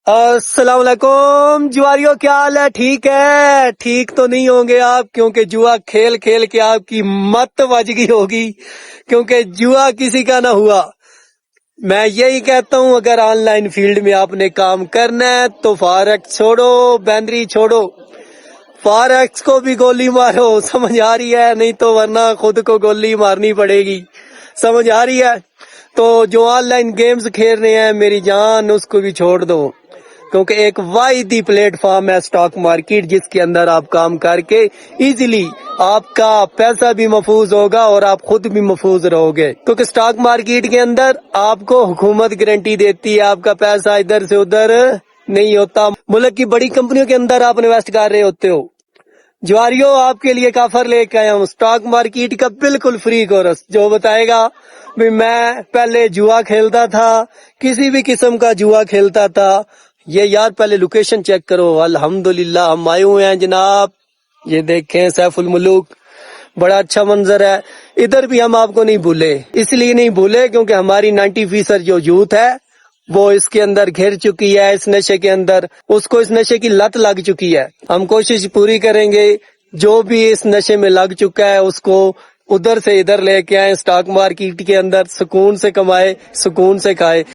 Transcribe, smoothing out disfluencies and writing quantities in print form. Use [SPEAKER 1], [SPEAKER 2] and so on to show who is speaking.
[SPEAKER 1] السلام علیکم جواریوں، کیا حال ہے؟ ٹھیک ہے؟ ٹھیک تو نہیں ہوں گے آپ، کیونکہ جوا کھیل کھیل کے آپ کی مت بج گئی ہوگی، کیونکہ جوا کسی کا نہ ہوا۔ میں یہی کہتا ہوں، اگر آن لائن فیلڈ میں آپ نے کام کرنا ہے تو فارکس چھوڑو، بینری چھوڑو، فارکس کو بھی گولی مارو، سمجھ آ رہی ہے؟ نہیں تو ورنہ خود کو گولی مارنی پڑے گی، سمجھ آ رہی ہے؟ تو جو آن لائن گیمز کھیل رہے ہیں میری جان، اس کو بھی چھوڑ دو، کیونکہ ایک واحدی پلیٹ فارم ہے سٹاک مارکیٹ، جس کے اندر آپ کام کر کے ایزیلی آپ کا پیسہ بھی محفوظ ہوگا اور آپ خود بھی محفوظ رہو گے، کیونکہ سٹاک مارکیٹ کے اندر آپ کو حکومت گارنٹی دیتی ہے، آپ کا پیسہ ادھر سے ادھر نہیں ہوتا۔ ملک کی بڑی کمپنیوں کے اندر آپ انویسٹ کر رہے ہوتے ہو۔ جواریوں، آپ کے لیے ایک آفر لے کے آیا ہوں، سٹاک مارکیٹ کا بالکل فری کورس۔ جو بتائے گا بھی میں پہلے جوا کھیلتا تھا، کسی بھی قسم کا جوا کھیلتا تھا، یہ یار پہلے لوکیشن چیک کرو۔ الحمدللہ ہم آئے ہوئے ہیں جناب، یہ دیکھیں سیف الملوک، بڑا اچھا منظر ہے۔ ادھر بھی ہم آپ کو نہیں بھولے، اس لیے نہیں بھولے کیونکہ ہماری 90% جو یوتھ ہے وہ اس کے اندر گھر چکی ہے، اس نشے کے اندر، اس کو اس نشے کی لت لگ چکی ہے۔ ہم کوشش پوری کریں گے جو بھی اس نشے میں لگ چکا ہے اس کو ادھر سے ادھر لے کے آئیں، سٹاک مارکیٹ کے اندر سکون سے کمائے، سکون سے کھائے۔